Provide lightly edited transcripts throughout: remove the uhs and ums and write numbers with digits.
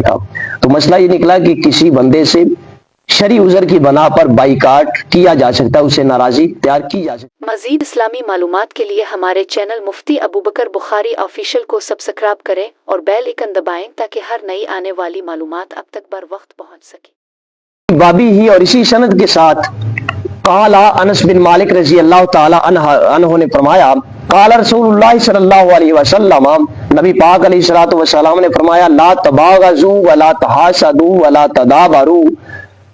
تھا۔ تو مسئلہ یہ نکلا کہ کسی بندے سے شرعی عذر کی بنا پر بائیکاٹ کیا جا سکتا ہے، اسے ناراضی تیار کی جا سکتی ہے۔ مزید اسلامی معلومات کے لیے ہمارے چینل مفتی ابوبکر بخاری آفیشل کو سبسکرائب کریں اور بیل آئیکن دبائیں تاکہ ہر نئی آنے والی معلومات اب تک بر وقت پہنچ سکے۔ بابی ہی اور اسی سند کے ساتھ قال انس بن مالک رضی اللہ تعالی عنہ نے فرمایا قال رسول اللہ صلی اللہ علیہ وسلم، نبی پاک علیہ الصلوۃ والسلام نے فرمایا لا تباغضوا ولا تحاسدوا ولا تدابروا،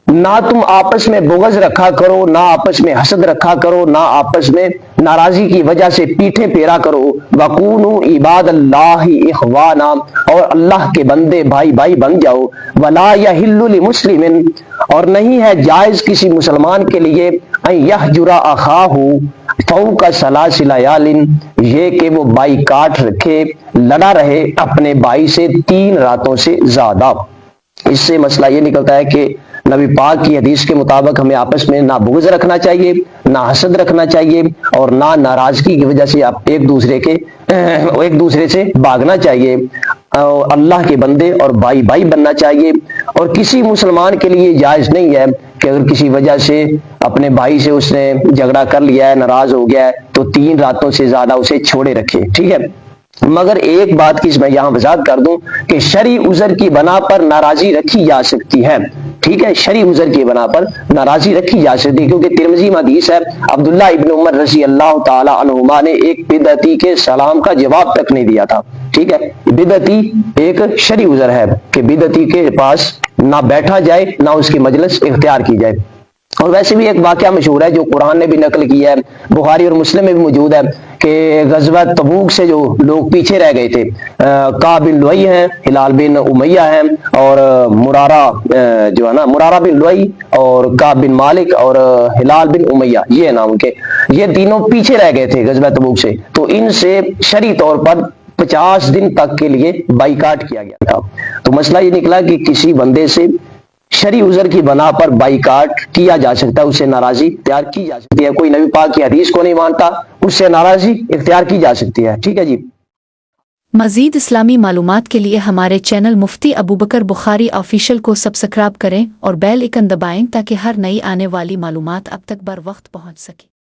نہ تم آپس میں بغض رکھا کرو، نہ آپس میں حسد رکھا کرو، نہ آپس میں ناراضی کی وجہ سے پیٹھیں پھیرا کرو، وَقُونُوا عِبَادَ اللَّهِ إِخْوَانًا، اور اللہ کے بندے بھائی بھائی بن جاؤ، وَلَا يَحِلُّ لِمُسْلِمٍ، اور نہیں ہے جائز کسی مسلمان کے لیے أَن يَحْجُرَ أَخَاهُ فَوْقَ ثَلَاثِ لَيَالٍ، یہ کہ وہ بائی کاٹ رکھے، لڑا رہے اپنے بھائی سے 3 راتوں سے زیادہ۔ اس سے مسئلہ یہ نکلتا ہے کہ نبی پاک کی حدیث کے مطابق ہمیں آپس میں نہ بغض رکھنا چاہیے، نہ حسد رکھنا چاہیے، اور نہ ناراضگی کی وجہ سے ایک دوسرے سے بھاگنا چاہیے، اللہ کے بندے اور بھائی بھائی بننا چاہیے۔ اور کسی مسلمان کے لیے جائز نہیں ہے کہ اگر کسی وجہ سے اپنے بھائی سے اس نے جھگڑا کر لیا ہے، ناراض ہو گیا ہے، تو 3 راتوں سے زیادہ اسے چھوڑے رکھے، ٹھیک ہے۔ مگر ایک بات کی میں یہاں وضاحت کر دوں کہ شرعی عذر کی بنا پر ناراضی رکھی جا سکتی ہے، ٹھیک ہے، شرعی عذر کی بنا پر ناراضی رکھی جا سکتی ہے، کیونکہ ترمذی میں حدیث ہے عبداللہ ابن عمر رضی اللہ تعالی عنہما نے ایک بدعتی کے سلام کا جواب تک نہیں دیا تھا، ٹھیک ہے۔ بدعتی ایک شرعی عذر ہے کہ بدعتی کے پاس نہ بیٹھا جائے، نہ اس کی مجلس اختیار کی جائے۔ اور ویسے بھی ایک واقعہ مشہور ہے جو قرآن نے بھی نقل کیا ہے، بخاری اور مسلم میں بھی موجود ہے، کہ غزوہ تبوک سے جو لوگ پیچھے رہ گئے تھے، کعب بن لؤی ہیں، ہلال بن امیہ ہیں، اور مرارہ جو ہے نا، مرارہ بن لؤی اور کعب بن مالک اور ہلال بن امیہ، یہ ہے نام ان کے، یہ تینوں پیچھے رہ گئے تھے غزوہ تبوک سے، تو ان سے شرعی طور پر 50 دن تک کے لیے بائیکاٹ کیا گیا تھا۔ تو مسئلہ یہ نکلا کہ کسی بندے سے شرعی عذر کی بنا پر بائیکاٹ کیا جا سکتا ہے، اس سے ناراضی تیار کی جا سکتی ہے۔ کوئی نبی پاک کی حدیث کو نہیں مانتا، اس سے ناراضی اختیار کی جا سکتی ہے، ٹھیک ہے جی۔ مزید اسلامی معلومات کے لیے ہمارے چینل مفتی ابوبکر بخاری آفیشل کو سبسکرائب کریں اور بیل آئیکن دبائیں تاکہ ہر نئی آنے والی معلومات اب تک بر وقت پہنچ سکے۔